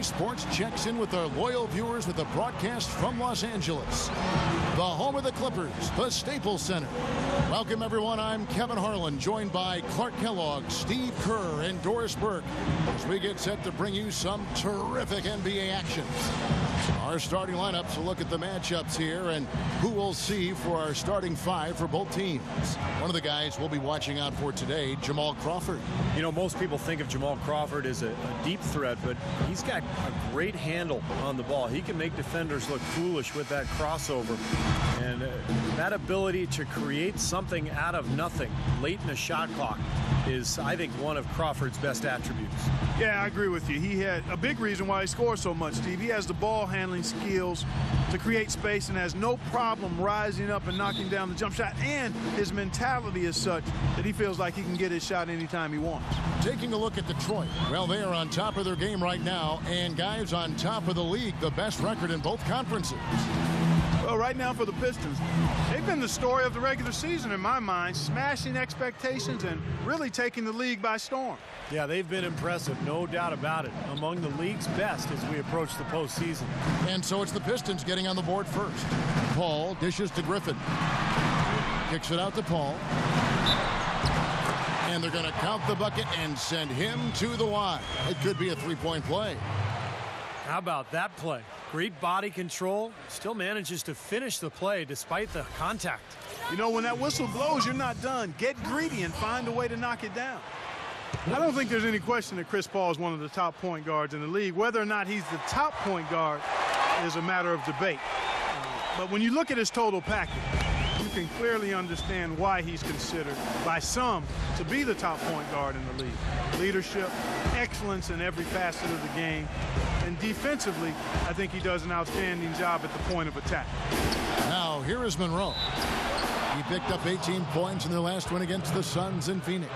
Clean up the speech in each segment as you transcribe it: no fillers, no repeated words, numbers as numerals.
Sports checks in with our loyal viewers with a broadcast from Los Angeles, the home of the Clippers, the Staples Center. Welcome, everyone. I'm Kevin Harlan, joined by Clark Kellogg, Steve Kerr, and Doris Burke, as we get set to bring you some terrific NBA action. Our starting lineups will look at the matchups here and who we'll see for our starting five for both teams. One of the guys we'll be watching out for today, Jamal Crawford. You know, most people think of Jamal Crawford as a deep threat, but he's got a great handle on the ball. He can make defenders look foolish with that crossover. And that ability to create something out of nothing late in the shot clock is, I think, one of Crawford's best attributes. Yeah, I agree with you. He had a big reason why he scores so much, Steve. He has the ball handling skills to create space and has no problem rising up and knocking down the jump shot. And his mentality is such that he feels like he can get his shot anytime he wants. Taking a look at Detroit. Well, they are on top of their game right now, and guys on top of the league, the best record in both conferences. Well, right now for the Pistons, they've been the story of the regular season in my mind, smashing expectations and really taking the league by storm. Yeah, they've been impressive, no doubt about it. Among the league's best as we approach the postseason. And so it's the Pistons getting on the board first. Paul dishes to Griffin. Kicks it out to Paul. And they're going to count the bucket and send him to the line. It could be a three-point play. How about that play? Great body control. Still manages to finish the play despite the contact. You know, when that whistle blows, you're not done. Get greedy and find a way to knock it down. I don't think there's any question that Chris Paul is one of the top point guards in the league. Whether or not he's the top point guard is a matter of debate. But when you look at his total package, you can clearly understand why he's considered by some to be the top point guard in the league. Leadership, excellence in every facet of the game, and defensively, I think he does an outstanding job at the point of attack. Now, here is Monroe. He picked up 18 points in their last win against the Suns in Phoenix.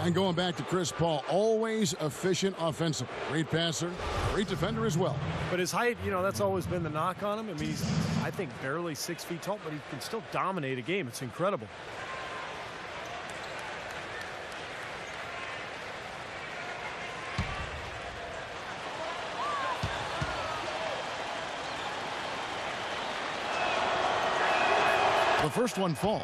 And going back to Chris Paul, always efficient offensively. Great passer, great defender as well. But his height, you know, that's always been the knock on him. I mean, he's, I think, barely 6 feet tall, but he can still dominate a game. It's incredible. The first one falls.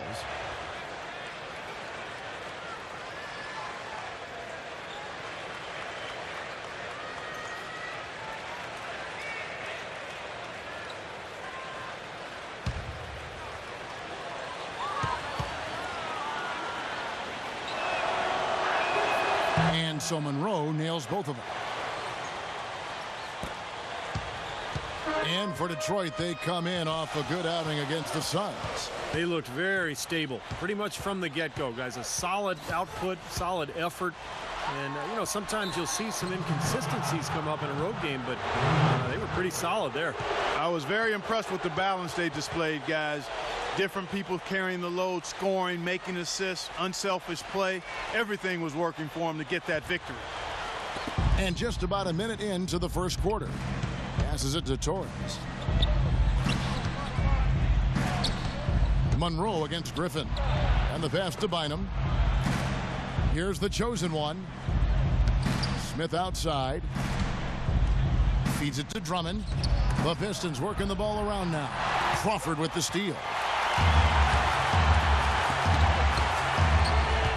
And so Monroe nails both of them. And for Detroit, they come in off a good outing against the Suns. They looked very stable, pretty much from the get-go, guys. A solid output, solid effort. And, you know, sometimes you'll see some inconsistencies come up in a road game, but they were pretty solid there. I was very impressed with the balance they displayed, guys. Different people carrying the load, scoring, making assists, unselfish play. Everything was working for them to get that victory. And just about a minute into the first quarter. Passes it to Torres. Monroe against Griffin. And the pass to Bynum. Here's the chosen one. Smith outside. Feeds it to Drummond. The Pistons working the ball around now. Crawford with the steal.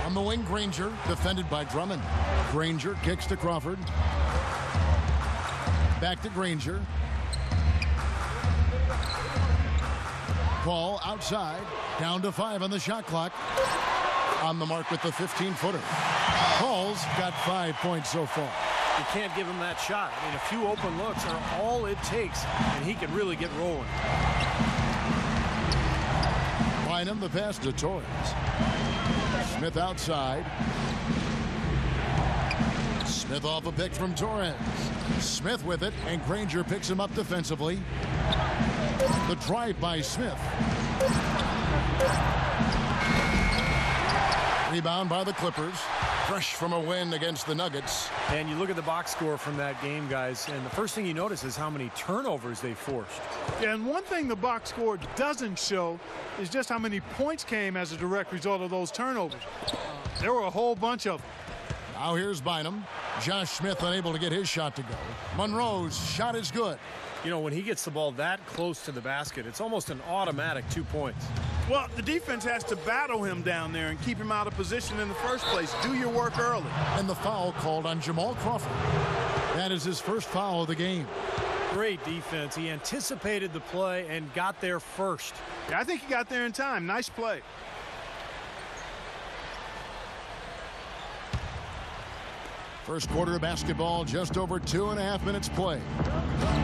On the wing, Granger, defended by Drummond. Granger kicks to Crawford. Back to Granger. Paul outside. Down to 5 on the shot clock. On the mark with the 15-footer. Paul's got 5 points so far. You can't give him that shot. I mean, a few open looks are all it takes, and he can really get rolling. Bynum, the pass to Torres. Smith outside. Smith off a pick from Torres. Smith with it, and Granger picks him up defensively. The drive by Smith. Rebound by the Clippers. Fresh from a win against the Nuggets. And you look at the box score from that game, guys, and the first thing you notice is how many turnovers they forced. Yeah, and one thing the box score doesn't show is just how many points came as a direct result of those turnovers. There were a whole bunch of them. Now here's Bynum. Josh Smith unable to get his shot to go. Monroe's shot is good. You know, when he gets the ball that close to the basket, it's almost an automatic 2 points. Well, the defense has to battle him down there and keep him out of position in the first place. Do your work early. And the foul called on Jamal Crawford. That is his first foul of the game. Great defense. He anticipated the play and got there first. Yeah, I think he got there in time. Nice play. First quarter of basketball, just over 2.5 minutes play.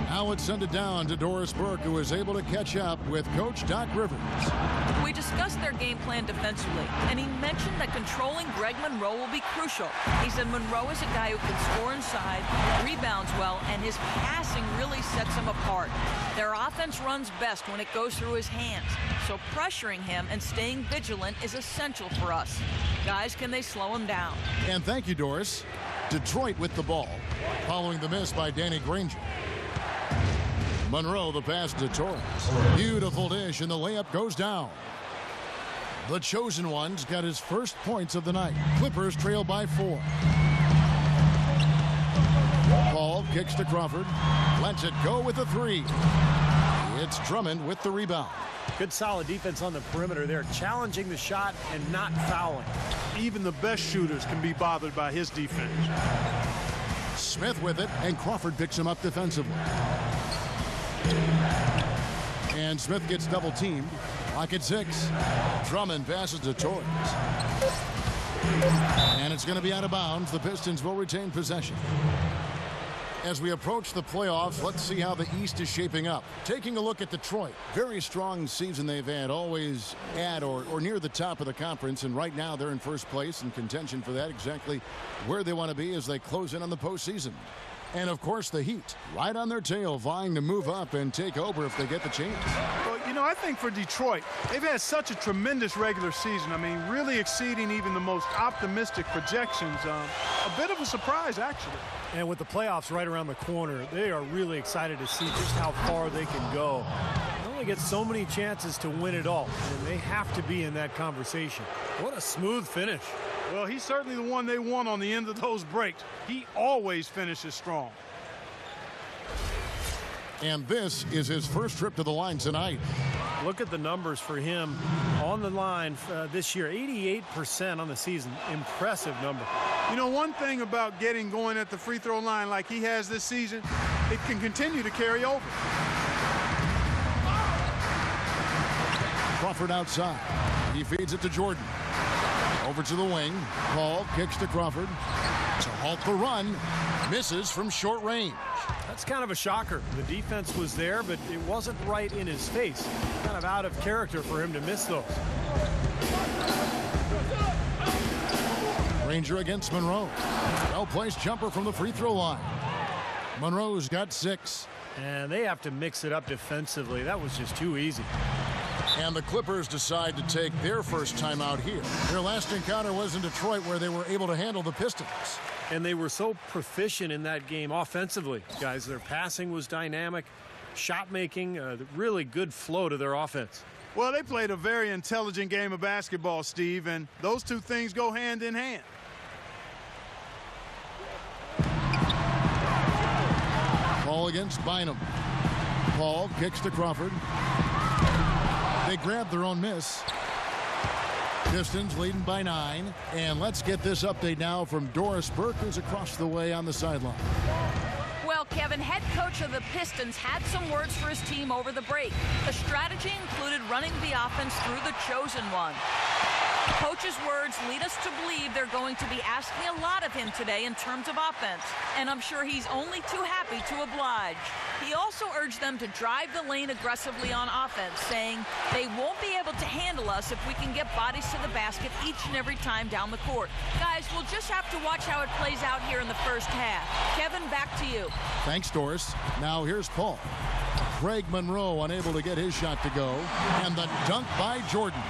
Now it's sent it down to Doris Burke, who is able to catch up with Coach Doc Rivers. We discussed their game plan defensively, and he mentioned that controlling Greg Monroe will be crucial. He said Monroe is a guy who can score inside, rebounds well, and his passing really sets him apart. Their offense runs best when it goes through his hands, so pressuring him and staying vigilant is essential for us. Guys, can they slow him down? And thank you, Doris. Detroit with the ball, following the miss by Danny Granger. Monroe, the pass to Torres. Beautiful dish, and the layup goes down. The chosen one's got his first points of the night. Clippers trail by 4. Paul kicks to Crawford. Lets it go with a 3. It's Drummond with the rebound. Good solid defense on the perimeter there, challenging the shot and not fouling. Even the best shooters can be bothered by his defense. Smith with it, and Crawford picks him up defensively. And Smith gets double teamed. Lock at 6. Drummond passes to Torres. And it's going to be out of bounds. The Pistons will retain possession. As we approach the playoffs, let's see how the East is shaping up. Taking a look at Detroit. Very strong season they've had, always at or near the top of the conference, and right now they're in first place in contention for that, exactly where they want to be as they close in on the postseason. And of course the Heat, right on their tail, vying to move up and take over if they get the chance. Well, you know, I think for Detroit, they've had such a tremendous regular season. I mean, really exceeding even the most optimistic projections. A bit of a surprise, actually. And with the playoffs right around the corner, they are really excited to see just how far they can go. They only get so many chances to win it all, and they have to be in that conversation. What a smooth finish. Well, he's certainly the one they want on the end of those breaks. He always finishes strong. And this is his first trip to the line tonight. Look at the numbers for him on the line this year. 88% on the season. Impressive number. You know, one thing about getting going at the free throw line like he has this season, it can continue to carry over. Crawford outside. He feeds it to Jordan. Over to the wing. Paul kicks to Crawford. To halt the run. Misses from short range. That's kind of a shocker. The defense was there, but it wasn't right in his face. Kind of out of character for him to miss those. Granger against Monroe. Well-placed jumper from the free throw line. Monroe's got 6. And they have to mix it up defensively. That was just too easy. And the Clippers decide to take their first time out here. Their last encounter was in Detroit, where they were able to handle the Pistons. And they were so proficient in that game offensively, guys. Their passing was dynamic, shot making, really good flow to their offense. Well, they played a very intelligent game of basketball, Steve, and those two things go hand in hand. Paul against Bynum. Paul kicks to Crawford. They grab their own miss. Pistons leading by 9. And let's get this update now from Doris Burke, who's across the way on the sideline. Well, Kevin, head coach of the Pistons had some words for his team over the break. The strategy included running the offense through the chosen one. Coach's words lead us to believe they're going to be asking a lot of him today in terms of offense, and I'm sure he's only too happy to oblige. He also urged them to drive the lane aggressively on offense, saying they won't be able to handle us if we can get bodies to the basket each and every time down the court. Guys, we'll just have to watch how it plays out here in the first half. Kevin, back to you. Thanks, Doris. Now here's Paul. Greg Monroe unable to get his shot to go, and the dunk by Jordan.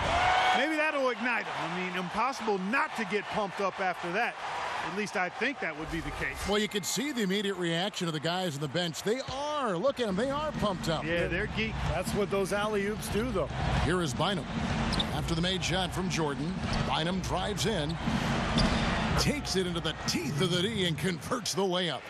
Maybe that'll ignite him. I mean, impossible not to get pumped up after that. At least I think that would be the case. Well, you can see the immediate reaction of the guys on the bench. They are. Look at them. They are pumped up. Yeah, they're geek. That's what those alley-oops do, though. Here is Bynum. After the made shot from Jordan, Bynum drives in. Takes it into the teeth of the D and converts the layup.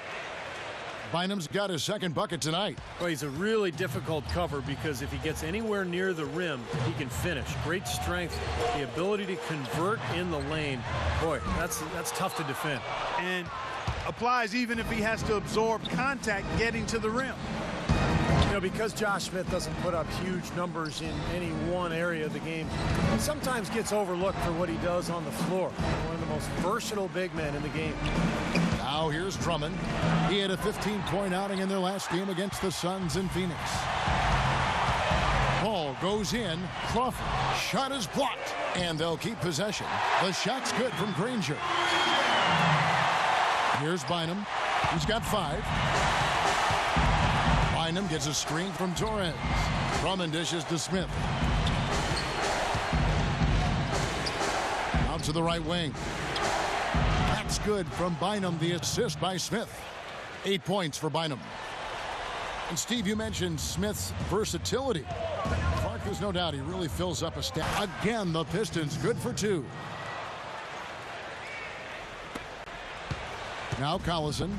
Bynum's got his second bucket tonight. Well, he's a really difficult cover because if he gets anywhere near the rim, he can finish. Great strength, the ability to convert in the lane. Boy, that's tough to defend. And applies even if he has to absorb contact getting to the rim. You know, because Josh Smith doesn't put up huge numbers in any one area of the game, he sometimes gets overlooked for what he does on the floor. One of the most versatile big men in the game. Now here's Drummond. He had a 15-point outing in their last game against the Suns in Phoenix. Ball goes in. Crawford. Shot is blocked. And they'll keep possession. The shot's good from Granger. Here's Bynum. He's got 5. Bynum gets a screen from Torres. Drummond dishes to Smith. Out to the right wing. That's good from Bynum. The assist by Smith. 8 points for Bynum. And Steve, you mentioned Smith's versatility. Clark, there's no doubt he really fills up a stat. Again, the Pistons good for 2. Now Collison.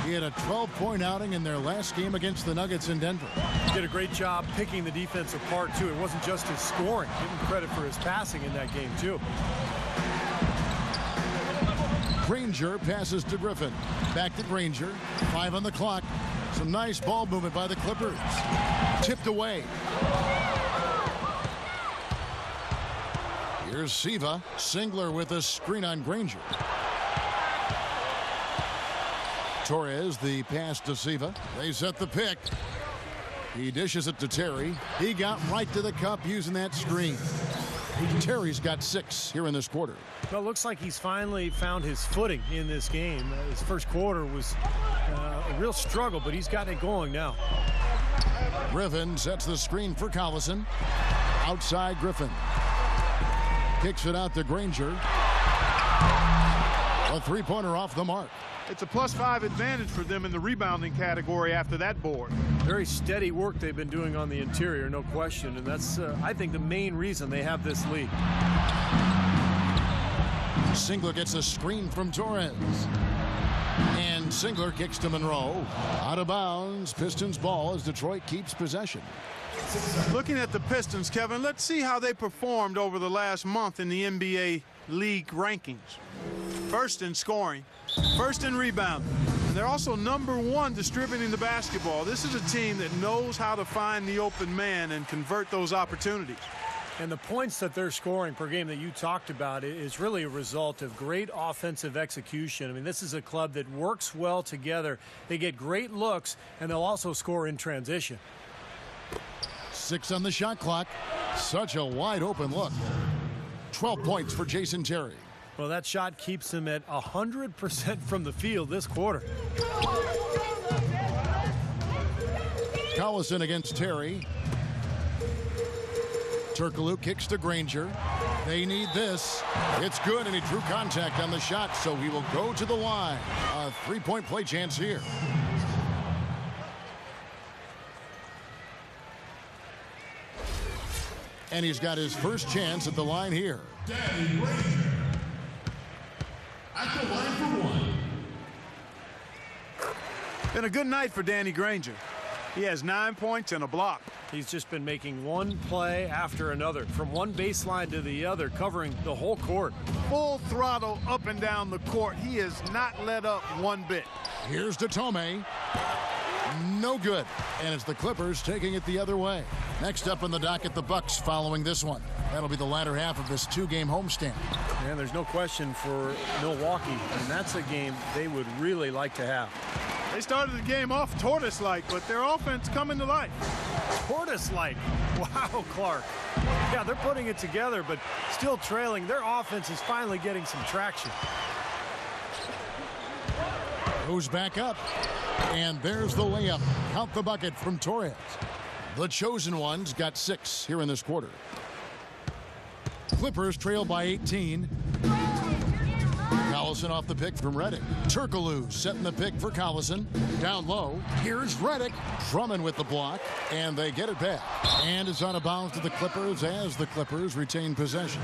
He had a 12-point outing in their last game against the Nuggets in Denver. He did a great job picking the defense apart, too. It wasn't just his scoring. Give him credit for his passing in that game, too. Granger passes to Griffin. Back to Granger. 5 on the clock. Some nice ball movement by the Clippers. Tipped away. Here's Siva. Singler with a screen on Granger. Torres, the pass to Siva. They set the pick. He dishes it to Terry. He got right to the cup using that screen. Terry's got 6 here in this quarter. Well, it looks like he's finally found his footing in this game. His first quarter was a real struggle, but he's gotten it going now. Griffin sets the screen for Collison. Outside Griffin. Kicks it out to Granger. A 3-pointer off the mark. It's a +5 advantage for them in the rebounding category after that board. Very steady work they've been doing on the interior, no question. And that's, I think, the main reason they have this lead. Singler gets a screen from Torres. And Singler kicks to Monroe. Out of bounds. Pistons ball as Detroit keeps possession. Looking at the Pistons, Kevin, let's see how they performed over the last month in the NBA League rankings. First in scoring, first in rebounding. And they're also #1 distributing the basketball. This is a team that knows how to find the open man and convert those opportunities. And the points that they're scoring per game that you talked about is really a result of great offensive execution. I mean, this is a club that works well together. They get great looks, and they'll also score in transition. 6 on the shot clock. Such a wide open look. 12 points for Jason Terry. Well, that shot keeps him at 100% from the field this quarter. Collison against Terry. Turkoglu kicks to Granger. They need this. It's good, and he drew contact on the shot, so he will go to the line. A 3-point play chance here. And he's got his first chance at the line here. Danny Granger at the line for 1. Been a good night for Danny Granger. He has 9 points and a block. He's just been making one play after another, from one baseline to the other, covering the whole court. Full throttle up and down the court. He has not let up one bit. Here's Datome. No good. And it's the Clippers taking it the other way. Next up on the docket, the Bucks following this one. That'll be the latter half of this 2-game homestand. And there's no question for Milwaukee, and that's a game they would really like to have. They started the game off tortoise-like, but their offense coming to life. Tortoise-like. Wow, Clark. Yeah, they're putting it together, but still trailing. Their offense is finally getting some traction. Goes back up. And there's the layup. Count the bucket from Torres. The chosen ones got 6 here in this quarter. Clippers trail by 18. Collison off the pick from Redick. Turkoglu setting the pick for Collison. Down low. Here's Redick. Drummond with the block. And they get it back. And it's out of bounds to the Clippers as the Clippers retain possession.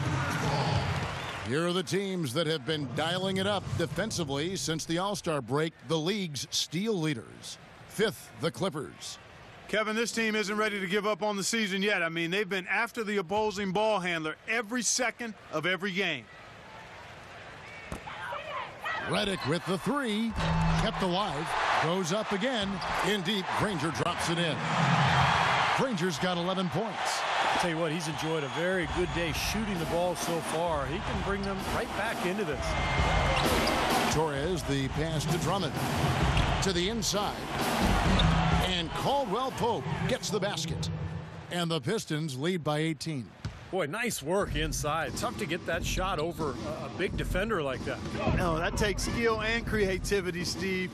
Here are the teams that have been dialing it up defensively since the All-Star break, the league's steal leaders. 5th, the Clippers. Kevin, this team isn't ready to give up on the season yet. I mean, they've been after the opposing ball handler every second of every game. Redick with the 3, kept alive, goes up again, in deep, Granger drops it in. Granger's got 11 points. I'll tell you what, he's enjoyed a very good day shooting the ball so far. He can bring them right back into this. Torres, the pass to Drummond. To the inside. And Caldwell Pope gets the basket. And the Pistons lead by 18. Boy, nice work inside. Tough to get that shot over a big defender like that. No, that takes skill and creativity, Steve,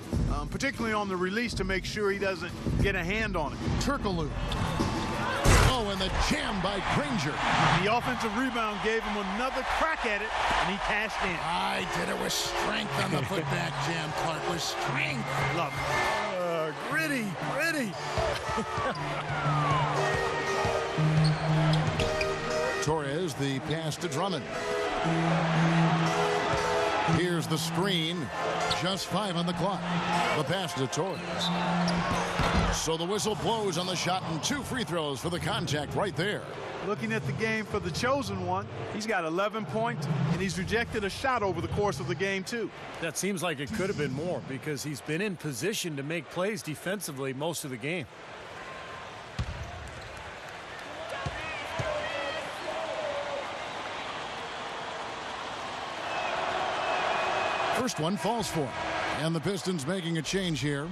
particularly on the release to make sure he doesn't get a hand on it. Turkoglu. Oh, and the jam by Granger. The offensive rebound gave him another crack at it, and he cashed in. I did it with strength on the putback jam, Clark, with strength. Love it. Gritty. Torres, the pass to Drummond. Here's the screen. Just 5 on the clock. The pass to Torres. So the whistle blows on the shot and 2 free throws for the contact right there. Looking at the game for the chosen one, he's got 11 points, and he's rejected a shot over the course of the game, too. That seems like it could have been more because he's been in position to make plays defensively most of the game. First one falls for him. And the Pistons making a change here.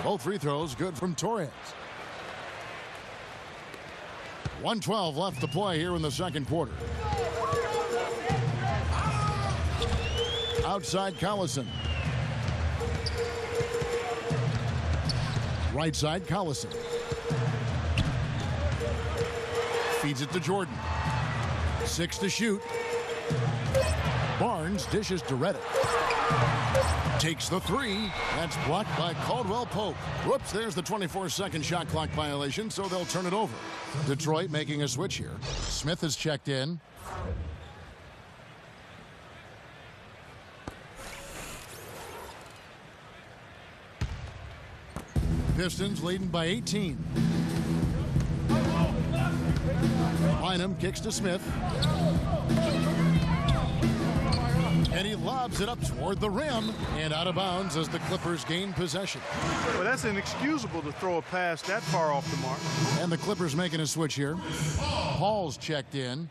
Both free throws good from Torres. 1:12 left to play here in the second quarter. Outside Collison. Right side Collison. Feeds it to Jordan. 6 to shoot. Barnes dishes to Redick. Takes the 3. That's blocked by Caldwell Pope. Whoops, there's the 24-second shot clock violation, so they'll turn it over. Detroit making a switch here. Smith is checked in. Pistons leading by 18. Bynum kicks to Smith. And he lobs it up toward the rim and out of bounds as the Clippers gain possession. Well, that's inexcusable to throw a pass that far off the mark. And the Clippers making a switch here. Paul's checked in.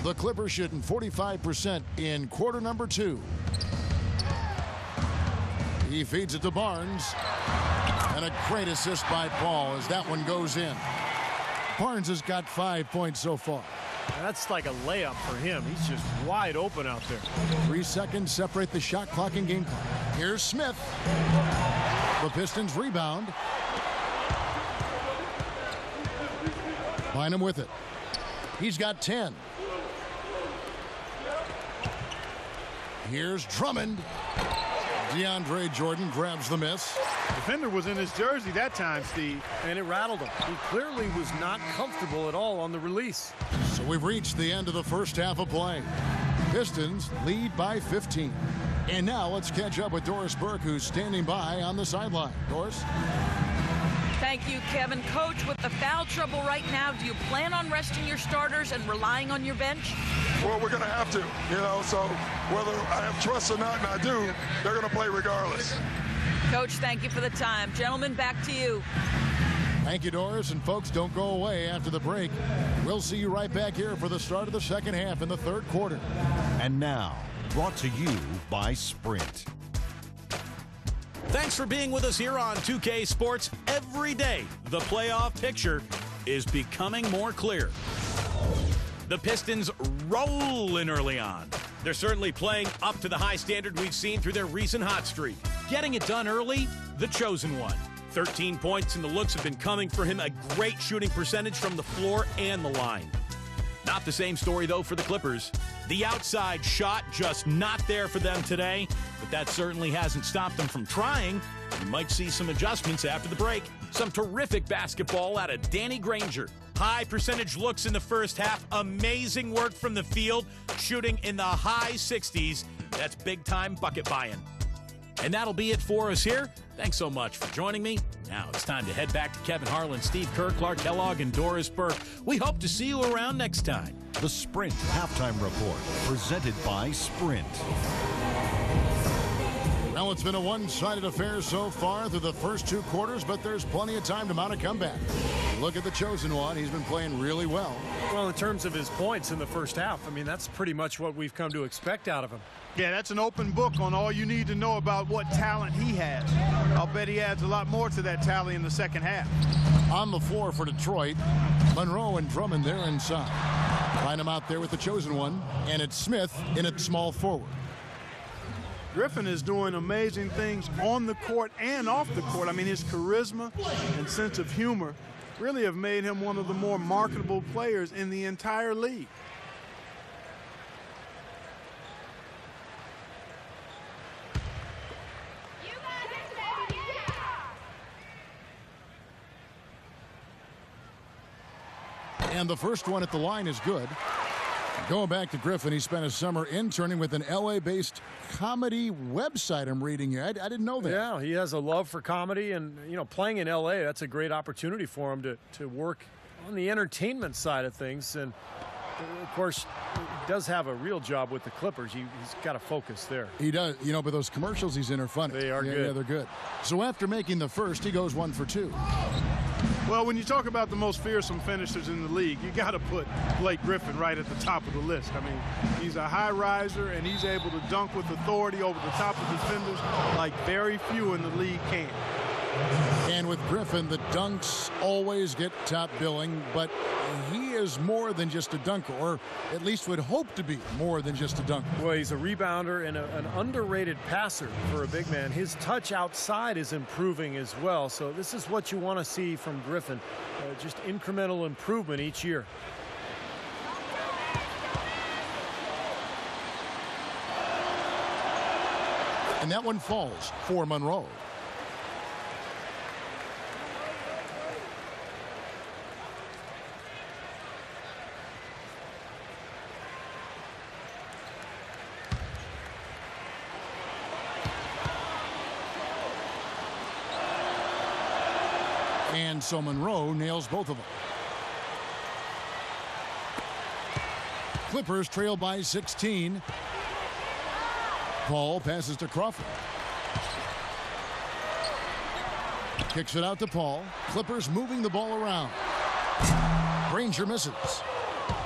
The Clippers shooting 45% in quarter number 2. He feeds it to Barnes. And a great assist by Paul as that one goes in. Barnes has got 5 points so far. That's like a layup for him. He's just wide open out there. 3 seconds separate the shot clock and game clock. Here's Smith. The Pistons rebound. Bynum with it. He's got 10. Here's Drummond. DeAndre Jordan grabs the miss. Defender was in his jersey that time, Steve. And it rattled him. He clearly was not comfortable at all on the release. So we've reached the end of the first half of play. Pistons lead by 15. And now let's catch up with Doris Burke, who's standing by on the sideline. Doris? Thank you, Kevin. Coach, with the foul trouble right now, do you plan on resting your starters and relying on your bench? Well, we're going to have to, so whether I have trust or not, and I do, they're going to play regardless. Coach, thank you for the time. Gentlemen, back to you. Thank you, Doris. And folks, don't go away after the break. We'll see you right back here for the start of the second half in the third quarter. And now, brought to you by Sprint. Thanks for being with us here on 2K Sports every day. The playoff picture is becoming more clear. The Pistons rolling early on. They're certainly playing up to the high standard we've seen through their recent hot streak. Getting it done early, the chosen one. 13 points, and the looks have been coming for him. A great shooting percentage from the floor and the line. Not the same story, though, for the Clippers. The outside shot just not there for them today, but that certainly hasn't stopped them from trying. You might see some adjustments after the break. Some terrific basketball out of Danny Granger. High percentage looks in the first half. Amazing work from the field, shooting in the high 60s. That's big-time bucket buying. And that'll be it for us here. Thanks so much for joining me. Now it's time to head back to Kevin Harlan, Steve Kerr, Clark Kellogg, and Doris Burke. We hope to see you around next time. The Sprint Halftime Report, presented by Sprint. Well, it's been a one-sided affair so far through the first 2 quarters, but there's plenty of time to mount a comeback. Look at the chosen one. He's been playing really well. Well, in terms of his points in the first half, I mean, that's pretty much what we've come to expect out of him. Yeah, that's an open book on all you need to know about what talent he has. I'll bet he adds a lot more to that tally in the second half. On the floor for Detroit, Monroe and Drummond there inside. Find him out there with the chosen one, and it's Smith in at small forward. Griffin is doing amazing things on the court and off the court. I mean, his charisma and sense of humor really have made him one of the more marketable players in the entire league. And the first one at the line is good. Going back to Griffin, he spent a summer interning with an LA-based comedy website I'm reading here. I didn't know that. Yeah, he has a love for comedy, and, you know, playing in LA, that's a great opportunity for him to work on the entertainment side of things. And, of course, he does have a real job with the Clippers. He's got to focus there. He does, you know, but those commercials he's in are funny. They are good. Yeah, they're good. So after making the first, he goes 1 for 2. Well, when you talk about the most fearsome finishers in the league, you got to put Blake Griffin right at the top of the list. I mean, he's a high riser, and he's able to dunk with authority over the top of defenders like very few in the league can. And with Griffin, the dunks always get top billing, but he is more than just a dunker, or at least would hope to be more than just a dunker. Well, he's a rebounder and an underrated passer for a big man. His touch outside is improving as well, so this is what you want to see from Griffin, just incremental improvement each year. And that one falls for Monroe. And so Monroe nails both of them. Clippers trail by 16. Paul passes to Crawford. Kicks it out to Paul. Clippers moving the ball around. Granger misses.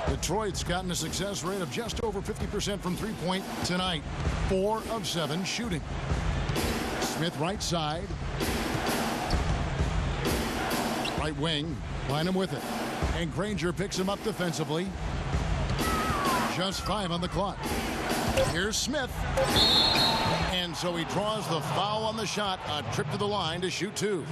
Detroit's gotten a success rate of just over 50% from three-point tonight. 4 of 7 shooting. Smith right side. Right wing, line him with it. And Granger picks him up defensively. Just 5 on the clock. Here's Smith. And so he draws the foul on the shot. A trip to the line to shoot 2.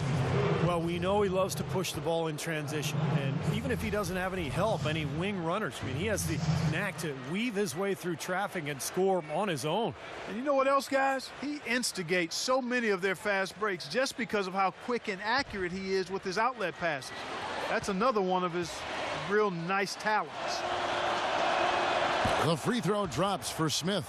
Well, we know he loves to push the ball in transition. And even if he doesn't have any help, any wing runners, I mean, he has the knack to weave his way through traffic and score on his own. And you know what else, guys? He instigates so many of their fast breaks just because of how quick and accurate he is with his outlet passes. That's another one of his real nice talents. The free throw drops for Smith.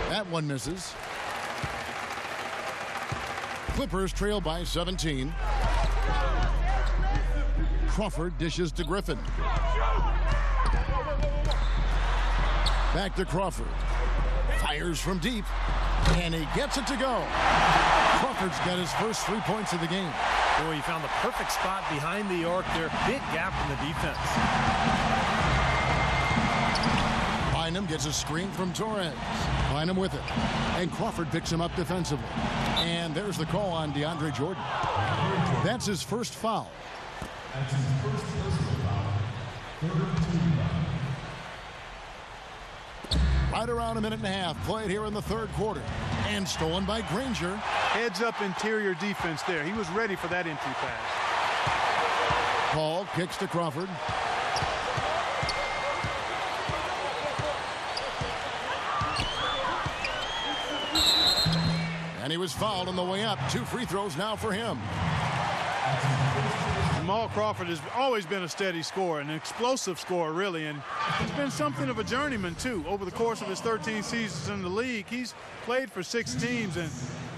That one misses. Clippers trail by 17. Crawford dishes to Griffin. Back to Crawford. Fires from deep. And he gets it to go. Crawford's got his first 3 points of the game. Boy, he found the perfect spot behind the arc there. Big gap in the defense. Bynum gets a screen from Torres. Bynum with it. And Crawford picks him up defensively. And there's the call on DeAndre Jordan. That's his first foul. That's his first personal foul. Right around a minute and a half played here in the third quarter. And stolen by Granger. Heads up interior defense there. He was ready for that entry pass. Paul kicks to Crawford. And he was fouled on the way up. 2 free throws now for him. Jamal Crawford has always been a steady scorer, an explosive scorer, really, and he's been something of a journeyman, too. Over the course of his 13 seasons in the league, he's played for 6 teams, and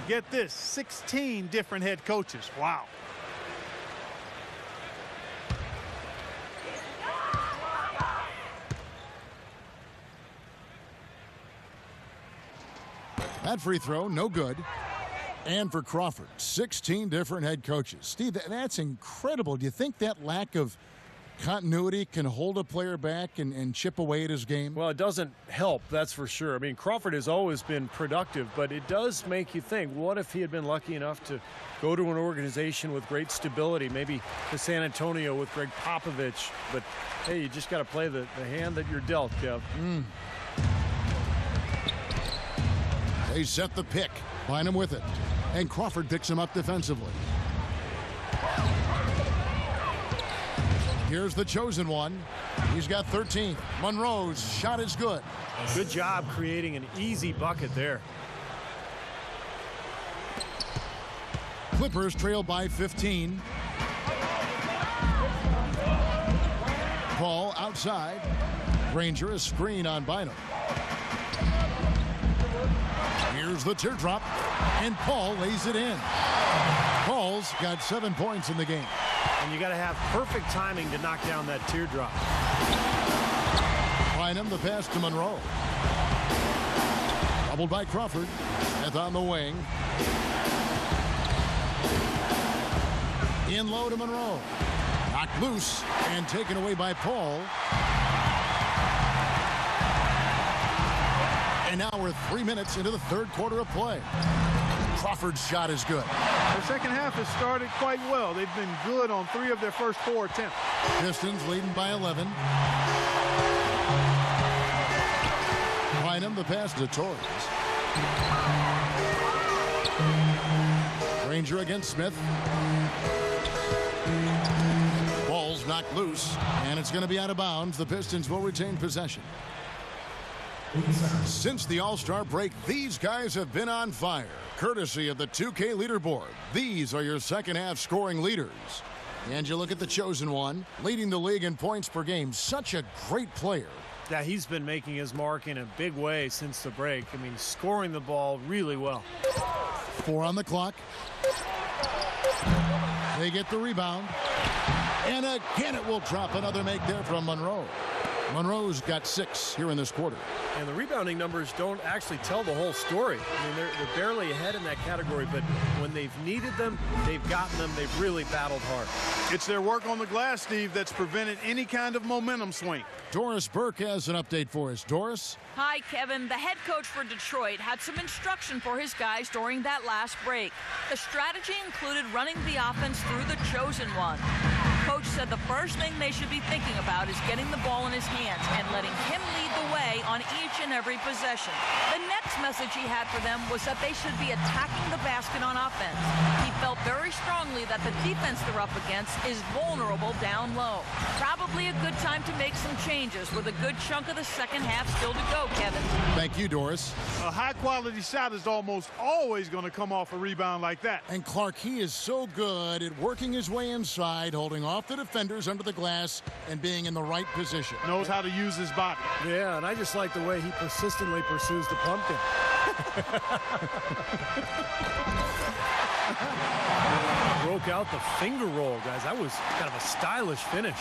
get this, 16 different head coaches. Wow. That free throw, no good. And for Crawford, 16 different head coaches. Steve, that's incredible. Do you think that lack of continuity can hold a player back and chip away at his game? Well, it doesn't help, that's for sure. I mean, Crawford has always been productive, but it does make you think, what if he had been lucky enough to go to an organization with great stability, maybe to San Antonio with Greg Popovich, but hey, you just got to play the hand that you're dealt, Kev. They set the pick. Bynum with it. And Crawford picks him up defensively. Here's the chosen one. He's got 13. Monroe's shot is good. Good job creating an easy bucket there. Clippers trail by 15. Paul outside. Granger a screen on Bynum. Here's the teardrop, and Paul lays it in. Paul's got 7 points in the game. And you got to have perfect timing to knock down that teardrop. Bynum the pass to Monroe. Doubled by Crawford. Smith on the wing. In low to Monroe. Knocked loose and taken away by Paul. And now we're 3 minutes into the third quarter of play. Crawford's shot is good. The second half has started quite well. They've been good on 3 of their first 4 attempts. Pistons leading by 11. Bynum the pass to Torres. Granger against Smith. Ball's knocked loose, and it's going to be out of bounds. The Pistons will retain possession. Since the All-Star break, these guys have been on fire. Courtesy of the 2K leaderboard, these are your second half scoring leaders. And you look at the chosen one, leading the league in points per game. Such a great player. Yeah, he's been making his mark in a big way since the break. I mean, scoring the ball really well. 4 on the clock. They get the rebound. And again, it will drop. Another make there from Monroe. Monroe's got 6 here in this quarter. And the rebounding numbers don't actually tell the whole story. I mean, they're barely ahead in that category, but when they've needed them, they've gotten them. They've really battled hard. It's their work on the glass, Steve, that's prevented any kind of momentum swing. Doris Burke has an update for us. Doris? Hi, Kevin. The head coach for Detroit had some instruction for his guys during that last break. The strategy included running the offense through the chosen one. Coach said the first thing they should be thinking about is getting the ball in his hands and letting him lead the way on each and every possession. The next message he had for them was that they should be attacking the basket on offense. He felt very strongly that the defense they're up against is vulnerable down low. Probably a good time to make some changes with a good chunk of the second half still to go, Kevin. Thank you, Doris. A high-quality shot is almost always going to come off a rebound like that. And Clark, he is so good at working his way inside, holding off the defenders under the glass, and being in the right position. Knows how to use his body. Yeah, and I just like the way he persistently pursues the pumpkin. Broke out the finger roll, guys. That was kind of a stylish finish.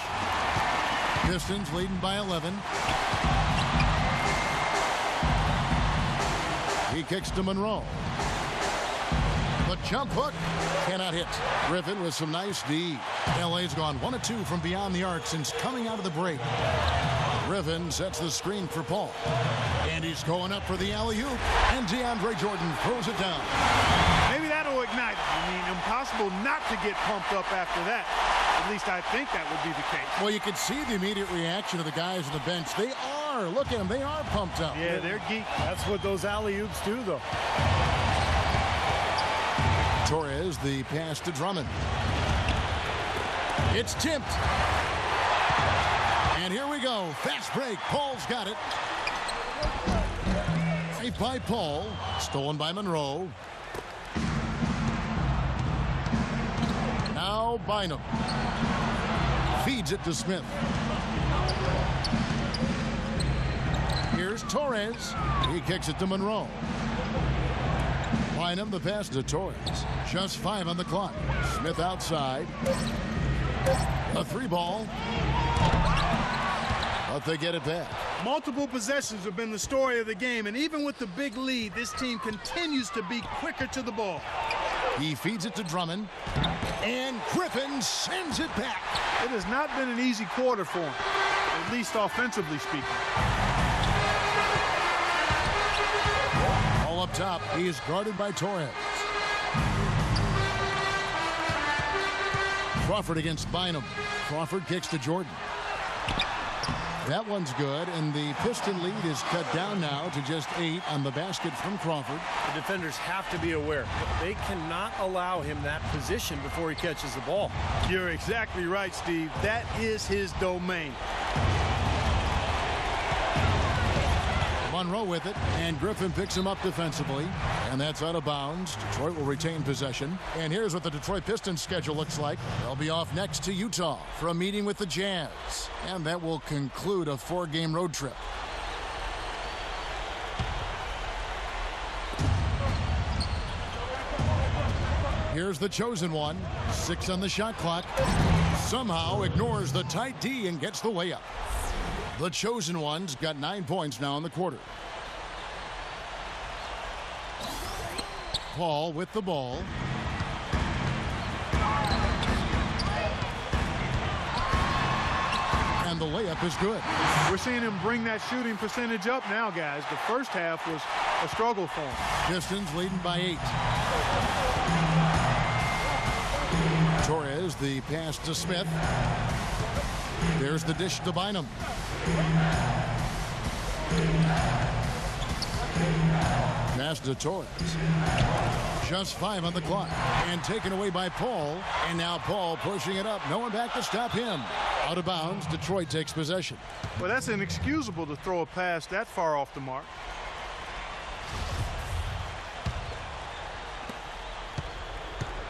Pistons leading by 11. He kicks to Monroe. The jump hook cannot hit. Griffin with some nice D. LA's gone 1 of 2 from beyond the arc since coming out of the break. Griffin sets the screen for Paul. And he's going up for the alley-oop. And DeAndre Jordan throws it down. Maybe that'll ignite it. I mean, impossible not to get pumped up after that. At least I think that would be the case. Well, you can see the immediate reaction of the guys on the bench. They are. Look at them. They are pumped up. Yeah, they're geek. That's what those alley-oops do, though. Torres, the pass to Drummond. It's tipped. And here we go. Fast break. Paul's got it. Right by Paul. Stolen by Monroe. Now Bynum. Feeds it to Smith. Here's Torres. He kicks it to Monroe. Bynum, the pass to Torres. Just 5 on the clock. Smith outside. A 3-ball. But they get it back. Multiple possessions have been the story of the game, and even with the big lead, this team continues to be quicker to the ball. He feeds it to Drummond, and Griffin sends it back. It has not been an easy quarter for him, at least offensively speaking. All up top, he is guarded by Torres. Crawford against Bynum. Crawford kicks to Jordan. That one's good, and the Piston lead is cut down now to just 8 on the basket from Crawford. The defenders have to be aware. They cannot allow him that position before he catches the ball. You're exactly right, Steve. That is his domain. Monroe with it, and Griffin picks him up defensively, and that's out of bounds. Detroit will retain possession. And here's what the Detroit Pistons schedule looks like. They'll be off next to Utah for a meeting with the Jazz, and that will conclude a 4-game road trip. Here's the chosen one. 6 on the shot clock. Somehow ignores the tight D and gets the layup. The chosen one's got 9 points now in the quarter. Paul with the ball. And the layup is good. We're seeing him bring that shooting percentage up now, guys. The first half was a struggle for him. Pistons leading by 8. Torres, the pass to Smith. There's the dish to Bynum. Pass to Torres. Just 5 on the clock. And taken away by Paul. And now Paul pushing it up. No one back to stop him. Out of bounds. Detroit takes possession. Well, that's inexcusable to throw a pass that far off the mark.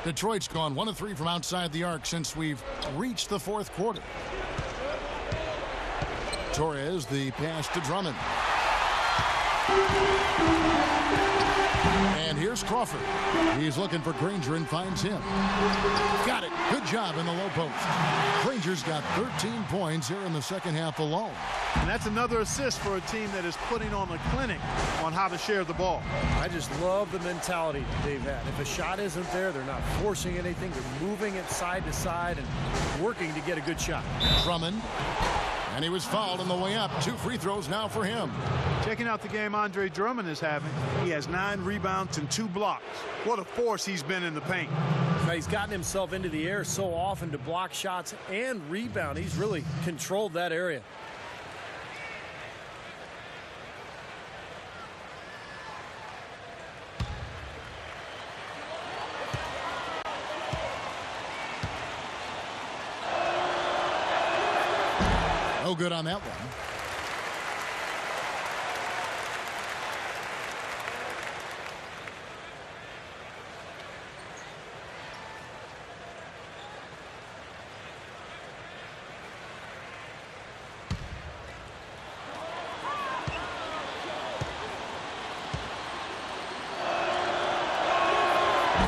Detroit's gone 1 of 3 from outside the arc since we've reached the 4th quarter. Torres, the pass to Drummond. And here's Crawford. He's looking for Granger and finds him. Got it. Good job in the low post. Granger's got 13 points here in the second half alone. And that's another assist for a team that is putting on a clinic on how to share the ball. I just love the mentality they've had. If a shot isn't there, they're not forcing anything. They're moving it side to side and working to get a good shot. Drummond. And he was fouled on the way up. 2 free throws now for him. Checking out the game Andre Drummond is having. He has 9 rebounds and 2 blocks. What a force he's been in the paint. Now he's gotten himself into the air so often to block shots and rebound. He's really controlled that area. No good on that one.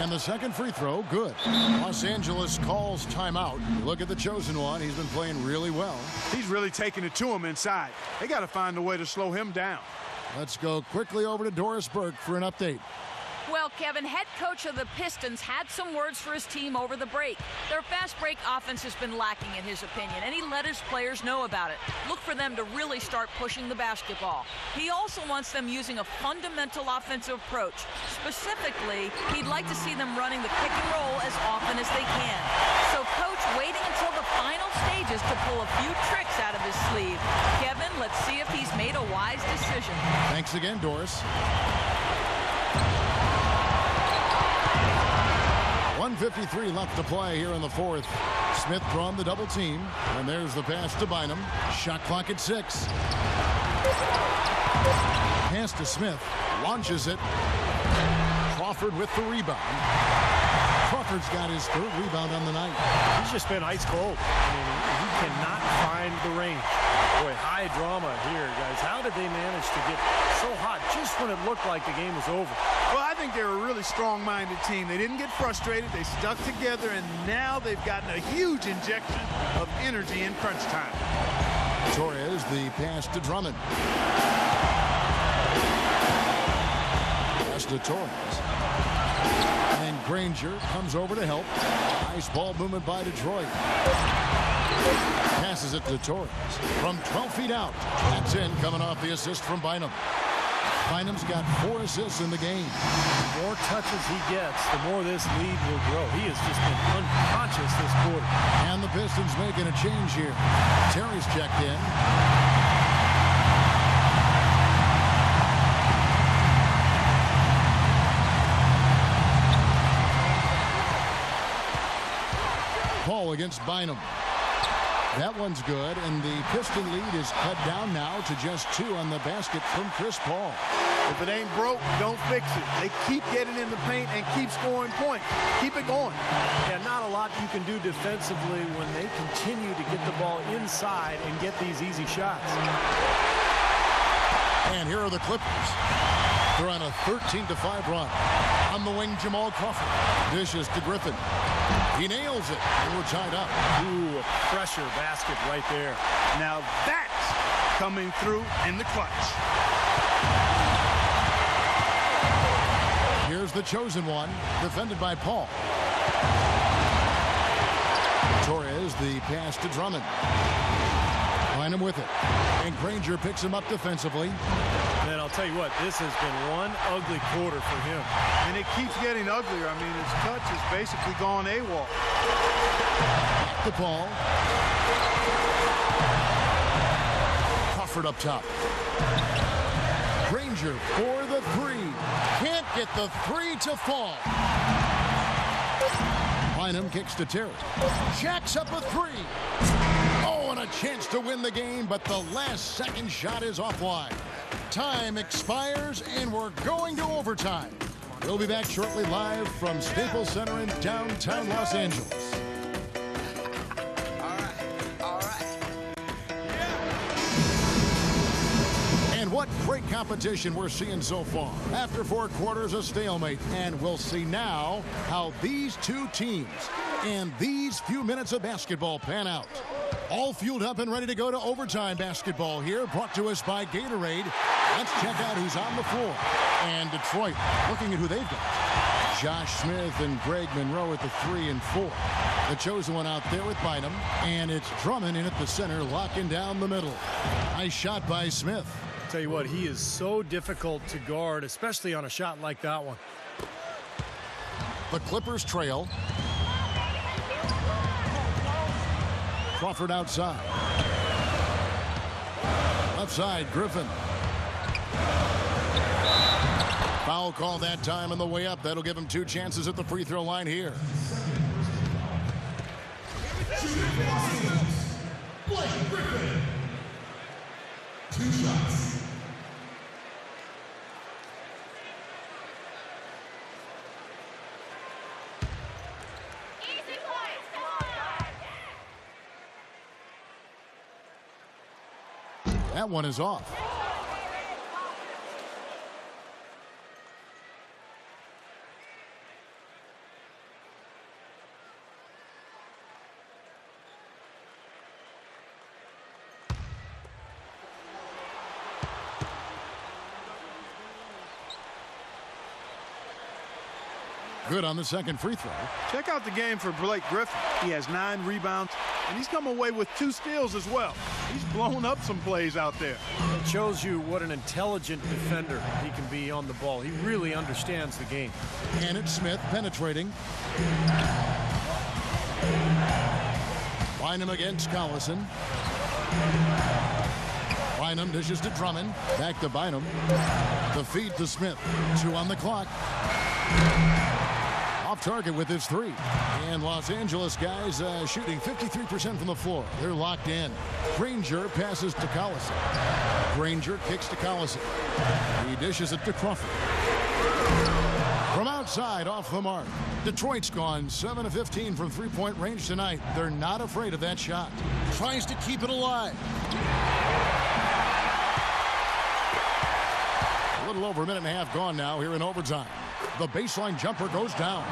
And the second free throw, good. Los Angeles calls timeout. Look at the chosen one. He's been playing really well. He's really taking it to him inside. They got to find a way to slow him down. Let's go quickly over to Doris Burke for an update. Well, Kevin, head coach of the Pistons had some words for his team over the break. Their fast break offense has been lacking in his opinion, and he let his players know about it. Look for them to really start pushing the basketball. He also wants them using a fundamental offensive approach. Specifically, he'd like to see them running the pick and roll as often as they can. So coach waiting until the final stages to pull a few tricks out of his sleeve. Kevin, let's see if he's made a wise decision. Thanks again, Doris. 1:53 left to play here in the fourth. Smith drawn the double team, and there's the pass to Bynum. Shot clock at 6. Pass to Smith, launches it. Crawford with the rebound. Crawford's got his 3rd rebound on the night. He's just been ice cold. I mean, he cannot find the range. Boy, high drama here, guys. How did they manage to get so hot just when it looked like the game was over? Well, I think they're a really strong-minded team. They didn't get frustrated. They stuck together, and now they've gotten a huge injection of energy in crunch time. Torres, the pass to Drummond. Pass to Torres. And Granger comes over to help. Nice ball movement by Detroit. Passes it to Torres from 12 feet out. That's in, coming off the assist from Bynum. Bynum's got 4 assists in the game. The more touches he gets, the more this lead will grow. He has just been unconscious this quarter. And the Pistons making a change here. Terry's checked in. Paul against Bynum. That one's good, and the Piston lead is cut down now to just 2 on the basket from Chris Paul. If it ain't broke, don't fix it. They keep getting in the paint and keep scoring points. Keep it going. Yeah, not a lot you can do defensively when they continue to get the ball inside and get these easy shots. And here are the Clippers. They're on a 13-5 run. On the wing, Jamal Crawford. Dishes to Griffin. He nails it, and we're tied up. Ooh, a pressure basket right there. Now that's coming through in the clutch. Here's the chosen one, defended by Paul. Torres, the pass to Drummond. Find him with it. And Granger picks him up defensively. And I'll tell you what, this has been one ugly quarter for him. And it keeps getting uglier. I mean, his touch has basically gone AWOL. Back to Paul. Crawford up top. Granger for the 3. Can't get the 3 to fall. Bynum kicks to Terry. Jacks up a 3. Oh, and a chance to win the game, but the last second shot is offline. Time expires, and we're going to overtime. We'll be back shortly live from Staples Center in downtown Los Angeles. All right. And what great competition we're seeing so far. After 4 quarters, a stalemate, and we'll see now how these 2 teams and these few minutes of basketball pan out. All fueled up and ready to go to overtime basketball here, brought to us by Gatorade. Let's check out who's on the floor. And Detroit, looking at who they've got. Josh Smith and Greg Monroe at the 3 and 4. The chosen one out there with Bynum. And it's Drummond in at the center, locking down the middle. Nice shot by Smith. Tell you what, he is so difficult to guard, especially on a shot like that one. The Clippers trail. Crawford outside. Left side, Griffin. Foul call that time on the way up. That'll give him 2 chances at the free throw line here. Blake Griffin. 2 shots. That one is off. Good on the second free throw. Check out the game for Blake Griffin. He has 9 rebounds, and he's come away with 2 steals as well. He's blown up some plays out there. It shows you what an intelligent defender he can be on the ball. He really understands the game. And it's Smith penetrating. Bynum against Collison. Bynum dishes to Drummond. Back to Bynum. The feed to Smith. 2 on the clock. Off target with his 3. And Los Angeles guys shooting 53% from the floor. They're locked in. Granger passes to Collison. Granger kicks to Collison. He dishes it to Crawford. From outside, off the mark. Detroit's gone 7 of 15 from three-point range tonight. They're not afraid of that shot. Tries to keep it alive. A little over a minute and a half gone now here in overtime. The baseline jumper goes down.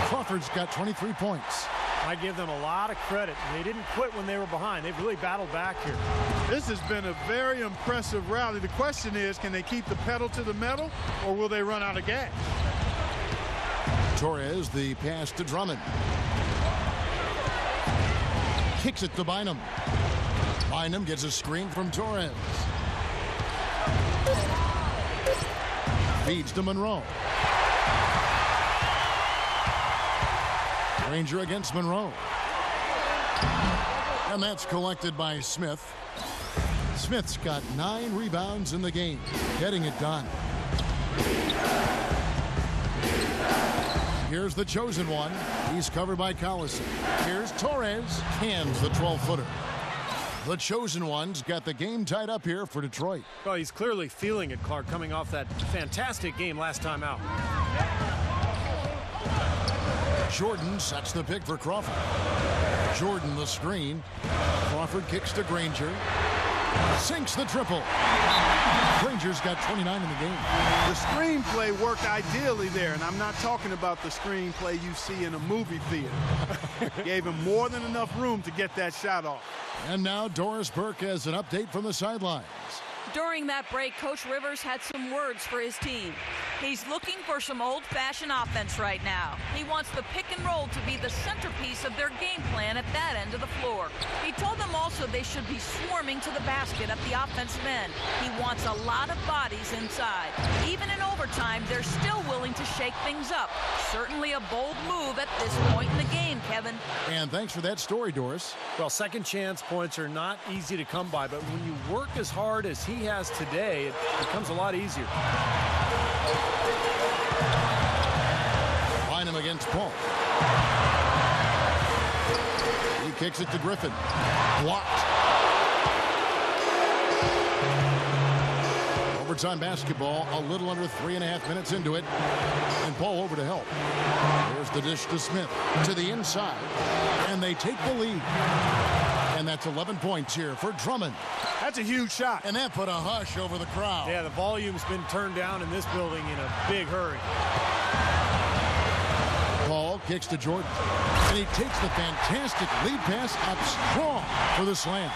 Crawford's got 23 points. I give them a lot of credit. They didn't quit when they were behind. They've really battled back here. This has been a very impressive rally. The question is, can they keep the pedal to the metal, or will they run out of gas? Torres, the pass to Drummond. Kicks it to Bynum. Bynum gets a screen from Torres. Feeds to Monroe. Granger against Monroe. And that's collected by Smith. Smith's got 9 rebounds in the game, getting it done. Here's the chosen one. He's covered by Collison. Here's Torres. Cans the 12-footer. The chosen one's got the game tied up here for Detroit. Well, he's clearly feeling it, Clark, coming off that fantastic game last time out. Jordan sets the pick for Crawford. Jordan the screen. Crawford kicks to Granger. Sinks the triple. Granger's got 29 in the game. The screenplay worked ideally there, and I'm not talking about the screenplay you see in a movie theater. Gave him more than enough room to get that shot off. And now Doris Burke has an update from the sidelines. During that break, Coach Rivers had some words for his team. He's looking for some old-fashioned offense right now. He wants the pick and roll to be the centerpiece of their game plan at that end of the floor. He told them also they should be swarming to the basket at the offensive end. He wants a lot of bodies inside. Even in overtime, they're still willing to shake things up. Certainly a bold move at this point in the game, Kevin. And thanks for that story, Doris. Well, second chance points are not easy to come by, but when you work as hard as he has today, it becomes a lot easier. Bynum against Paul. He kicks it to Griffin. Blocked. Overtime basketball, a little under 3.5 minutes into it. And Paul over to help. There's the dish to Smith. To the inside. And they take the lead. And that's 11 points here for Drummond. That's a huge shot. And that put a hush over the crowd. Yeah, the volume's been turned down in this building in a big hurry. Paul kicks to Jordan. And he takes the fantastic lead pass up strong for the slam.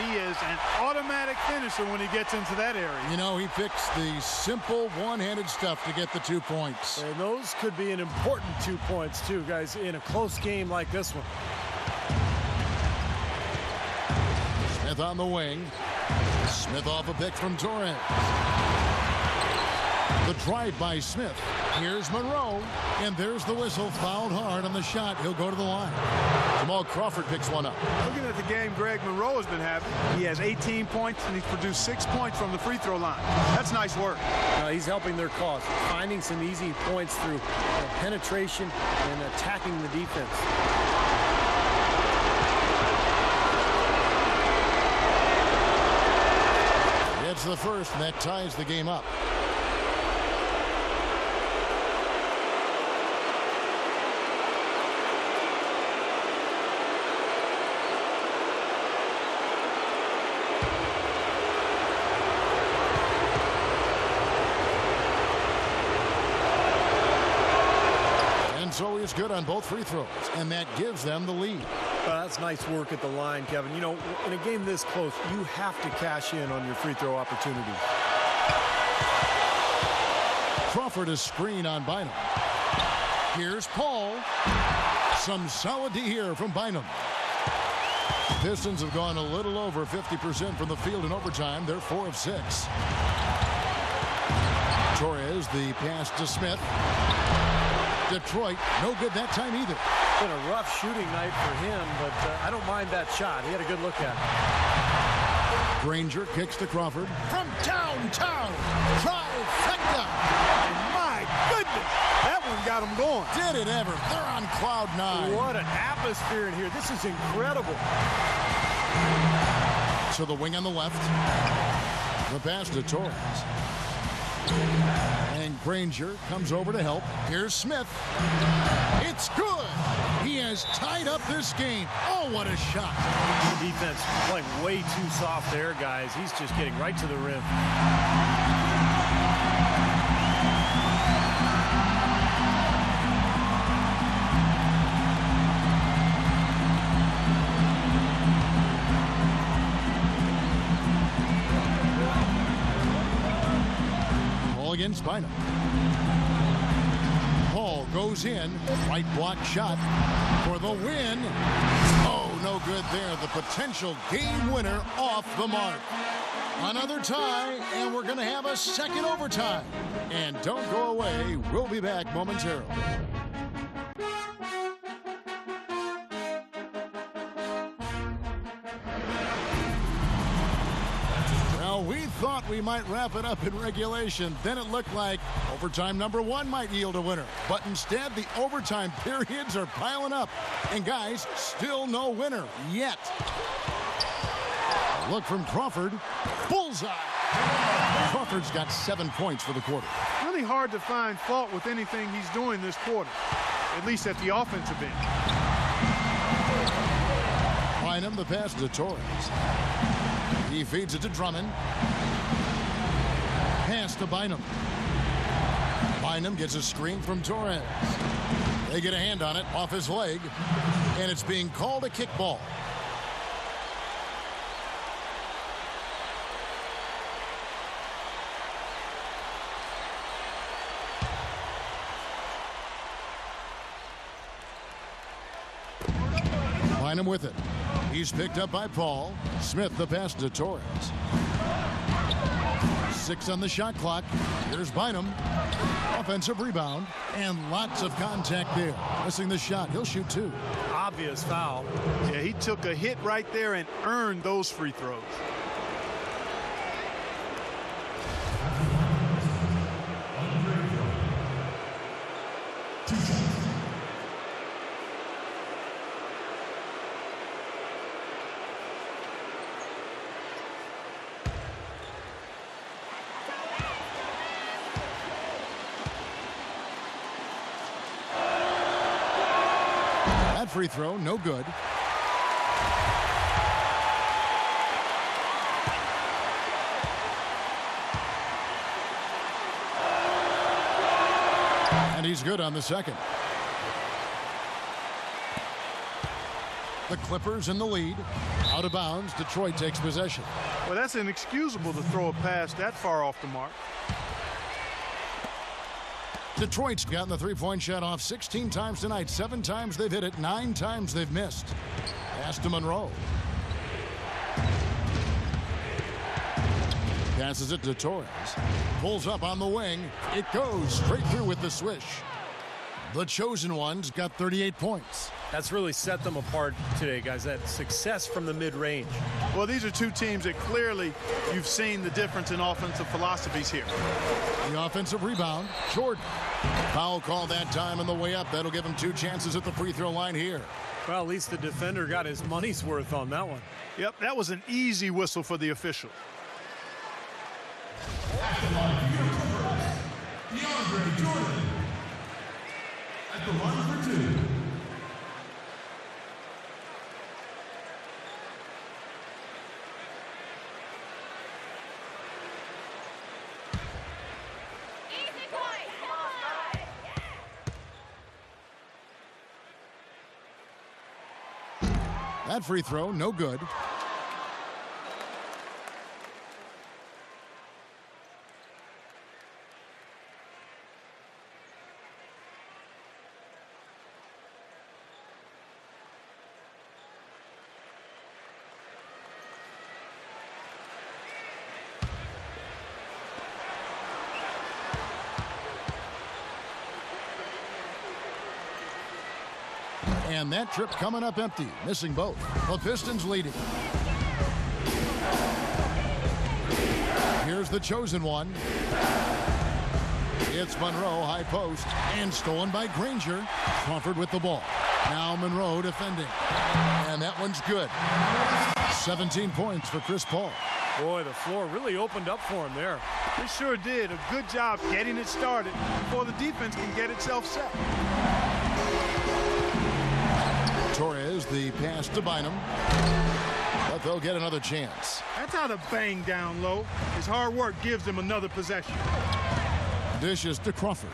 He is an automatic finisher when he gets into that area. You know, he picks the simple one-handed stuff to get the 2 points. And those could be an important 2 points, too, guys, in a close game like this one. Smith on the wing. Smith off a pick from Torres. The drive by Smith. Here's Monroe. And there's the whistle. Fouled hard on the shot. He'll go to the line. Jamal Crawford picks one up. Looking at the game Greg Monroe has been having, he has 18 points, and he's produced 6 points from the free throw line. That's nice work. He's helping their cause, finding some easy points through penetration and attacking the defense. It's the first, and that ties the game up. And so he's good on both free throws, and that gives them the lead. That's nice work at the line, Kevin. You know, in a game this close, you have to cash in on your free throw opportunity. Crawford is screen on Bynum. Here's Paul. Some solid D here from Bynum. Pistons have gone a little over 50% from the field in overtime. They're 4 of 6. Torres, the pass to Smith. Detroit, no good that time either. Been a rough shooting night for him, but I don't mind that shot. He had a good look at it. Granger kicks to Crawford. From downtown, trifecta. My goodness, that one got him going. Did it ever. They're on cloud 9. What an atmosphere in here. This is incredible. To the wing on the left. The pass to Torres. And Granger comes over to help. Here's Smith. It's good. He has tied up this game. Oh, what a shot. The defense playing way too soft there, guys. He's just getting right to the rim. Against Bynum. Paul goes in. Right block shot for the win. Oh, no good there. The potential game winner off the mark. Another tie, and we're going to have a second overtime. And don't go away. We'll be back momentarily. We thought we might wrap it up in regulation. Then it looked like overtime number 1 might yield a winner. But instead, the overtime periods are piling up. And guys, still no winner yet. Look from Crawford. Bullseye. Crawford's got 7 points for the quarter. Really hard to find fault with anything he's doing this quarter, at least at the offensive end. Bynum, the pass to Torres. He feeds it to Drummond. Pass to Bynum. Bynum gets a screen from Torres. They get a hand on it off his leg, and it's being called a kickball. Bynum with it. He's picked up by Paul. Smith, the pass to Torres. 6 on the shot clock. Here's Bynum. Offensive rebound. And lots of contact there. Missing the shot. He'll shoot 2. Obvious foul. Yeah, he took a hit right there and earned those free throws. Free throw, no good. And he's good on the second. The Clippers in the lead. Out of bounds. Detroit takes possession. Well, that's inexcusable to throw a pass that far off the mark. Detroit's gotten the three-point shot off 16 times tonight. 7 times they've hit it. 9 times they've missed. Pass to Monroe. Passes it to Torres. Pulls up on the wing. It goes straight through with the swish. The chosen ones got 38 points. That's really set them apart today, guys. That success from the mid-range. Well, these are two teams that clearly you've seen the difference in offensive philosophies here. The offensive rebound, Jordan. Foul call that time on the way up. That'll give him 2 chances at the free throw line here. Well, at least the defender got his money's worth on that one. Yep, that was an easy whistle for the official. DeAndre Jordan at the line for 2. That free throw, no good. And that trip coming up empty, missing both. The Pistons leading. Here's the chosen one. It's Monroe, high post, and stolen by Granger. Crawford with the ball. Now Monroe defending. And that one's good. 17 points for Chris Paul. Boy, the floor really opened up for him there. He sure did. A good job getting it started before the defense can get itself set. Torres, the pass to Bynum. But they'll get another chance. That's how to bang down low. His hard work gives him another possession. Dishes to Crawford.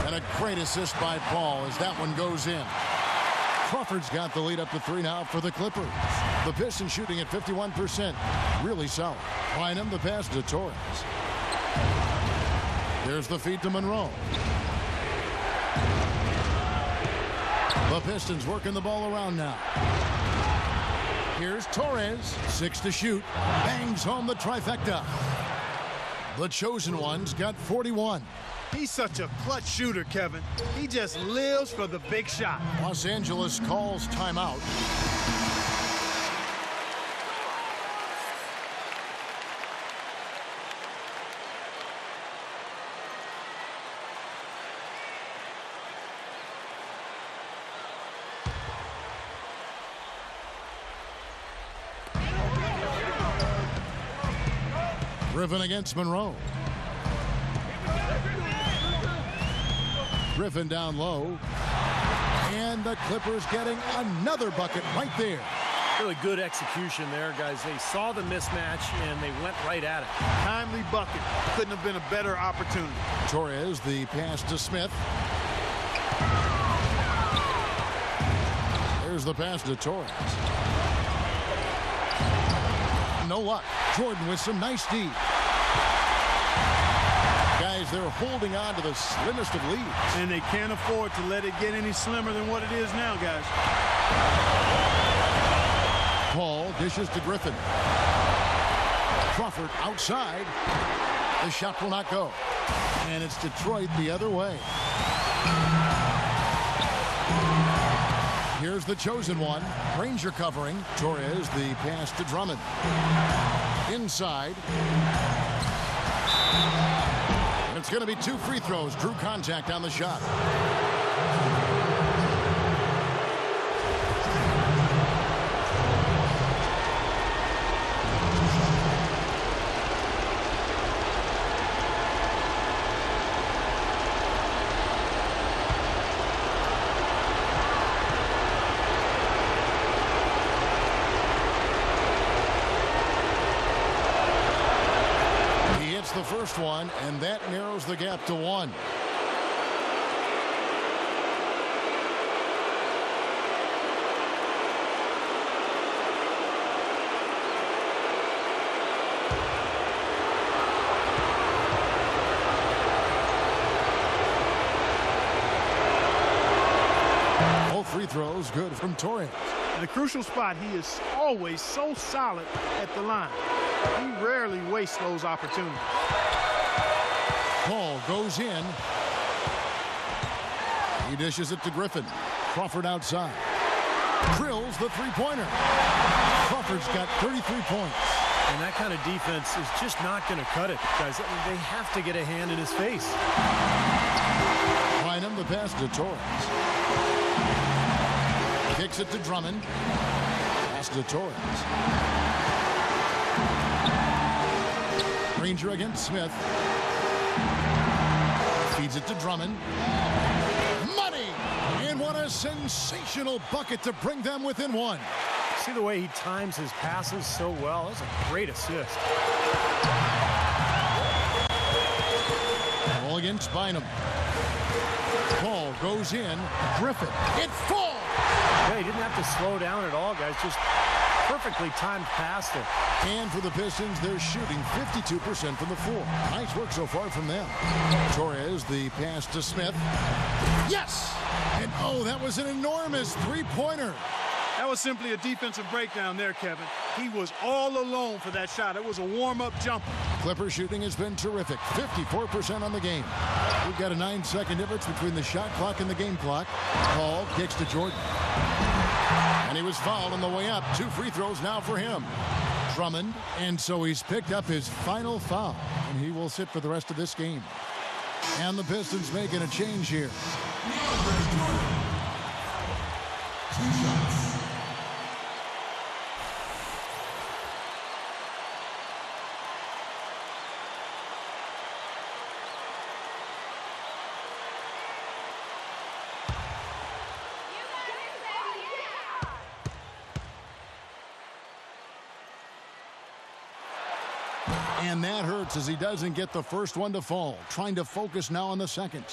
And a great assist by Paul as that one goes in. Crawford's got the lead up to 3 now for the Clippers. The Pistons shooting at 51%. Really solid. Bynum, the pass to Torres. Here's the feed to Monroe. The Pistons working the ball around now. Here's Torres. 6 to shoot. Bangs home the trifecta. The chosen one's got 41. He's such a clutch shooter, Kevin. He just lives for the big shot. Los Angeles calls timeout. Griffin against Monroe. Griffin down low. And the Clippers getting another bucket right there. Really good execution there, guys. They saw the mismatch and they went right at it. Timely bucket. Couldn't have been a better opportunity. Torres, the pass to Smith. There's the pass to Torres. No luck. Jordan with some nice D. Guys, they're holding on to the slimmest of leads. And they can't afford to let it get any slimmer than what it is now, guys. Paul dishes to Griffin. Crawford outside. The shot will not go. And it's Detroit the other way. Here's the chosen one. Granger covering. Torres, the pass to Drummond. Inside. It's going to be 2 free throws. Drew contact on the shot. The first one, and that narrows the gap to 1. Both free throws good from Torres. In a crucial spot, he is always so solid at the line. He rarely wastes those opportunities. Paul goes in. He dishes it to Griffin. Crawford outside. Drills the three-pointer. Crawford's got 33 points. And that kind of defense is just not going to cut it, guys. They have to get a hand in his face. Bynum, the pass to Torres. Kicks it to Drummond. Pass to Torres. Granger against Smith. Feeds it to Drummond. Money! And what a sensational bucket to bring them within 1. See the way he times his passes so well? That's a great assist. Ball against Bynum. Ball goes in. Griffin. It falls! Yeah, he didn't have to slow down at all, guys. Just perfectly timed pass there. And for the Pistons, they're shooting 52% from the floor. Nice work so far from them. Torres, the pass to Smith. Yes! And oh, that was an enormous three-pointer. That That was simply a defensive breakdown there, Kevin. He was all alone for that shot. It was a warm-up jumper. Clipper shooting has been terrific. 54% on the game. We've got a 9-second difference between the shot clock and the game clock. Paul kicks to Jordan. And he was fouled on the way up. 2 free throws now for him. Drummond. And so he's picked up his final foul. And he will sit for the rest of this game. And the Pistons making a change here. 2 shots. And that hurts as he doesn't get the first one to fall. Trying to focus now on the second.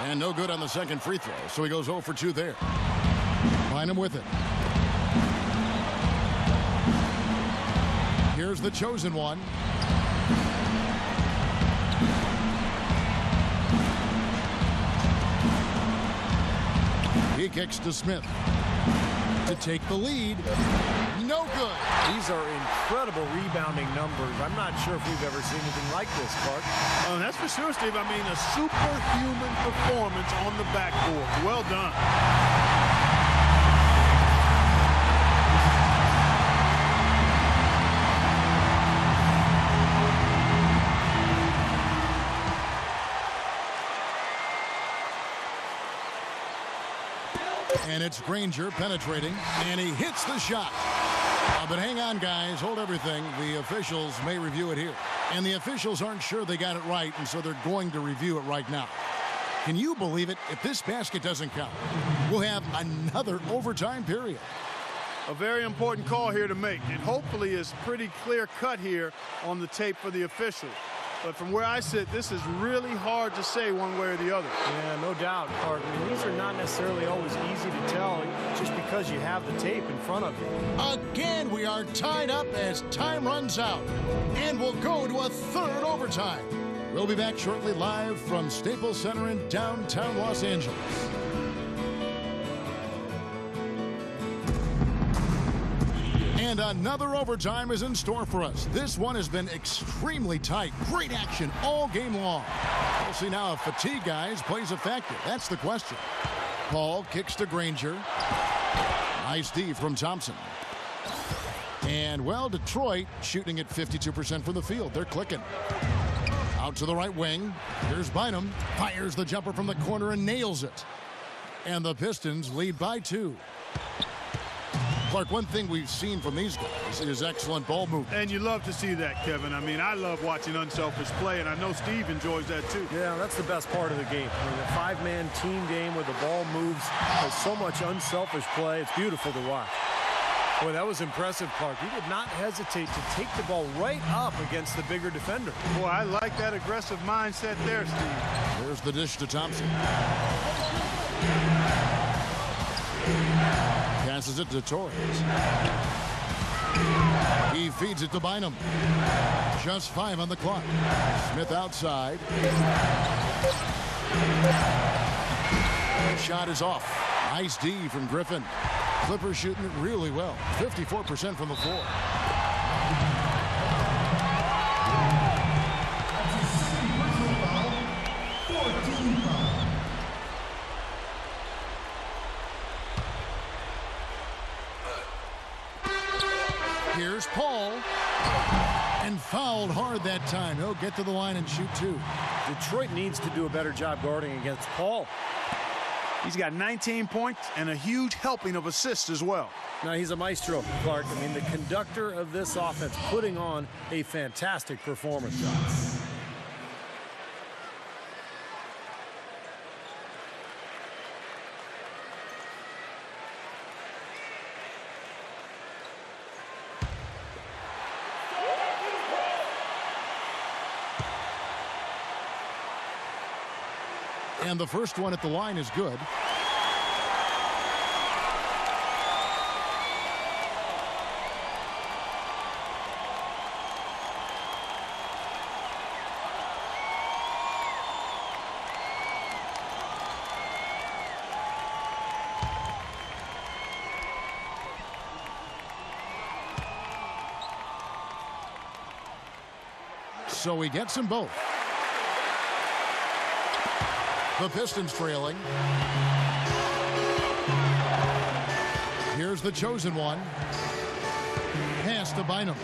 And no good on the second free throw, so he goes 0 for 2 there. Bynum with it. Here's the chosen one. He kicks to Smith to take the lead. No good. These are incredible rebounding numbers. I'm not sure if we've ever seen anything like this, Clark. Oh, that's for sure, Steve. I mean, a superhuman performance on the backboard. Well done. And it's Granger penetrating, and he hits the shot. But hang on, guys. Hold everything. The officials may review it here. And the officials aren't sure they got it right, and so they're going to review it right now. Can you believe it? If this basket doesn't count, we'll have another overtime period. A very important call here to make. It hopefully is pretty clear cut here on the tape for the officials. But from where I sit, this is really hard to say one way or the other. Yeah, no doubt, Clark. I mean, these are not necessarily always easy to tell just because you have the tape in front of you. Again, we are tied up as time runs out. And we'll go to a third overtime. We'll be back shortly live from Staples Center in downtown Los Angeles. And another overtime is in store for us. This one has been extremely tight. Great action all game long. We'll see now if fatigue, guys, plays a factor. That's the question. Paul kicks to Granger. Nice D from Thompson. And, well, Detroit shooting at 52% from the field. They're clicking. Out to the right wing. Here's Bynum. Fires the jumper from the corner and nails it. And the Pistons lead by 2. Clark, one thing we've seen from these guys is excellent ball movement. And you love to see that, Kevin. I mean, I love watching unselfish play, and I know Steve enjoys that too. Yeah, that's the best part of the game. I mean, a 5-man team game where the ball moves, has so much unselfish play. It's beautiful to watch. Boy, that was impressive, Clark. He did not hesitate to take the ball right up against the bigger defender. Boy, I like that aggressive mindset there, Steve. There's the dish to Thompson. Passes it to Torres. He feeds it to Bynum. Just 5 on the clock. Smith outside. Shot is off. Nice D from Griffin. Clippers shooting it really well. 54% from the floor. Here's Paul. And fouled hard that time. He'll get to the line and shoot 2. Detroit needs to do a better job guarding against Paul. He's got 19 points and a huge helping of assists as well. Now, he's a maestro, Clark. I mean, the conductor of this offense putting on a fantastic performance. And the first one at the line is good. So he gets them both. The Pistons trailing. Here's the chosen one. Pass to Bynum.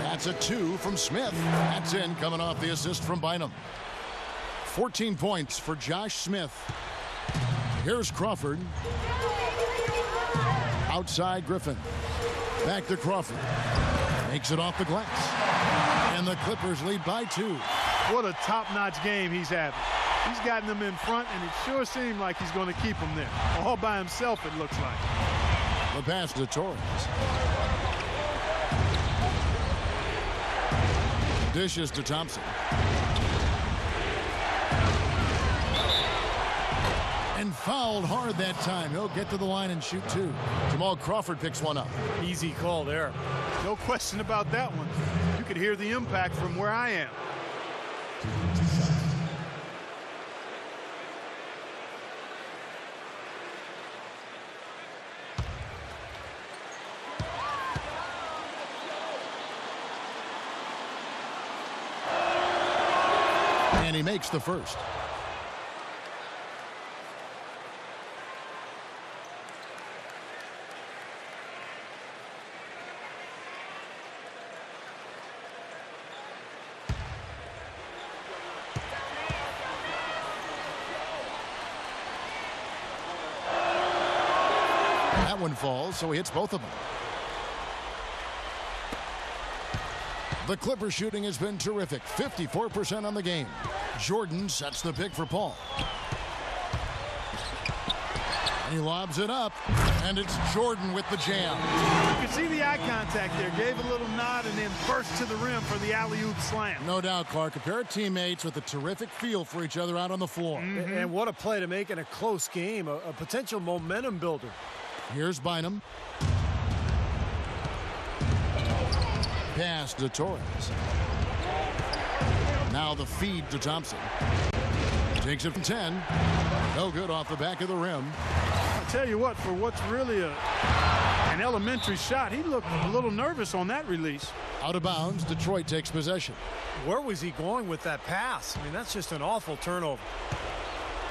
That's a 2 from Smith. That's in, coming off the assist from Bynum. 14 points for Josh Smith. Here's Crawford. Outside Griffin. Back to Crawford. Makes it off the glass. And the Clippers lead by 2. What a top-notch game he's having. He's gotten them in front, and it sure seemed like he's going to keep them there. All by himself, it looks like. The pass to Torres. Dishes to Thompson. And fouled hard that time. He'll get to the line and shoot 2. Jamal Crawford picks one up. Easy call there. No question about that one. You could hear the impact from where I am. And he makes the first. That one falls, so he hits both of them. The Clippers shooting has been terrific. 54% on the game. Jordan sets the pick for Paul. He lobs it up, and it's Jordan with the jam. You can see the eye contact there. Gave a little nod and then burst to the rim for the alley-oop slam. No doubt, Clark. A pair of teammates with a terrific feel for each other out on the floor. And what a play to make in a close game. A potential momentum builder. Here's Bynum. Pass to Torres. Now the feed to Thompson. Takes it from 10. No good off the back of the rim. I'll tell you what, for what's really an elementary shot, he looked a little nervous on that release. Out of bounds, Detroit takes possession. Where was he going with that pass? I mean, that's just an awful turnover.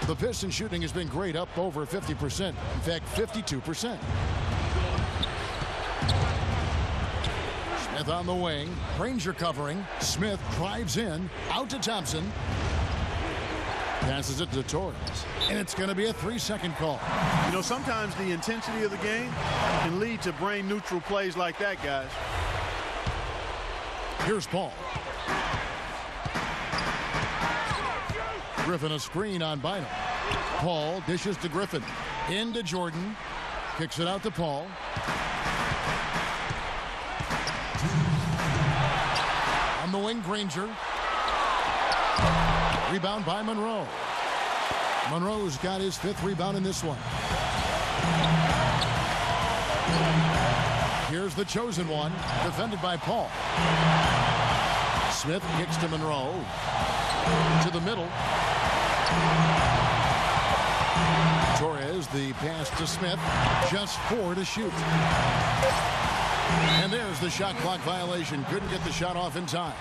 The Pistons shooting has been great, up over 50%. In fact, 52%. Smith on the wing. Granger covering. Smith drives in. Out to Thompson. Passes it to Torres. And it's going to be a 3-second call. You know, sometimes the intensity of the game can lead to brain-neutral plays like that, guys. Here's Paul. Griffin a screen on Bynum. Paul dishes to Griffin. Into Jordan. Kicks it out to Paul. On the wing, Granger. Rebound by Monroe. Monroe's got his 5th rebound in this one. Here's the chosen one, defended by Paul. Smith kicks to Monroe. To the middle. Torres, the pass to Smith. Just 4 to shoot. And there's the shot clock violation. Couldn't get the shot off in time.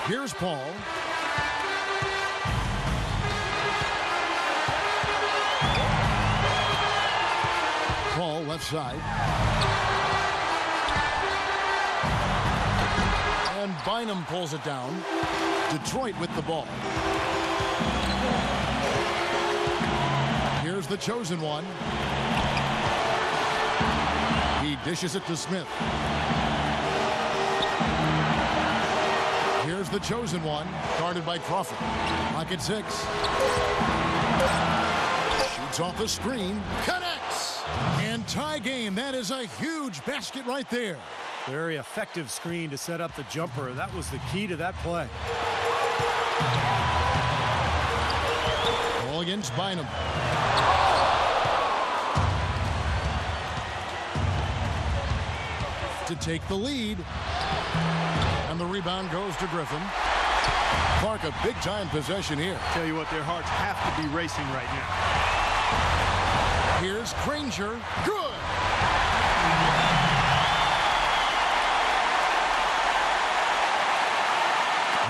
Here's Paul. Paul left side. And Bynum pulls it down. Detroit with the ball. Here's the chosen one. He dishes it to Smith. Here's the chosen one, guarded by Crawford. Lock at 6. Shoots off the screen, connects, and tie game. That is a huge basket right there. Very effective screen to set up the jumper. That was the key to that play. Ball against Bynum. To take the lead. And the rebound goes to Griffin. Clark, a big-time possession here. Tell you what, their hearts have to be racing right now. Here's Granger. Good.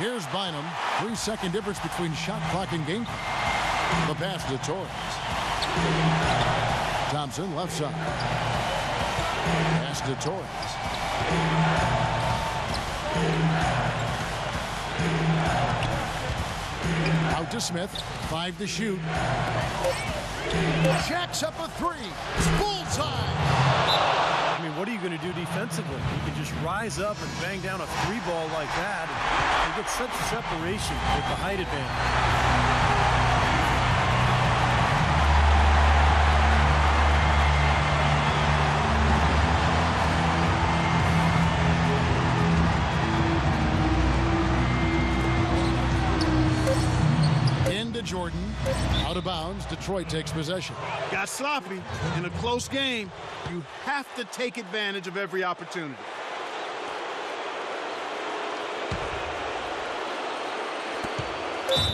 Here's Bynum. 3-second difference between shot clock and game clock. The pass to Torres. Thompson, left side. Pass to Torres. Out to Smith. 5 to shoot. Jacks up a 3. Bullseye. I mean, what are you going to do defensively? You can just rise up and bang down a 3-ball like that and get such separation with the height advantage. Jordan, out of bounds. Detroit takes possession. Got sloppy. In a close game, you have to take advantage of every opportunity.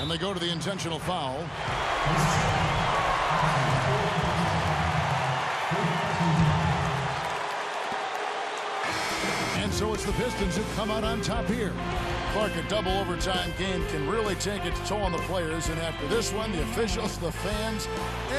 And they go to the intentional foul. And so it's the Pistons who come out on top here. Clark, a double overtime game can really take its toll on the players, and after this one, the officials, the fans,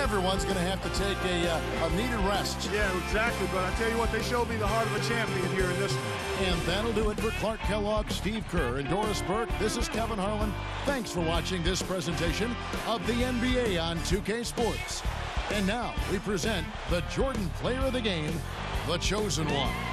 everyone's going to have to take a needed rest. Yeah, exactly, but I tell you what, they showed me the heart of a champion here in this one. And that'll do it for Clark Kellogg, Steve Kerr, and Doris Burke. This is Kevin Harlan. Thanks for watching this presentation of the NBA on 2K Sports. And now we present the Jordan Player of the Game, the Chosen One.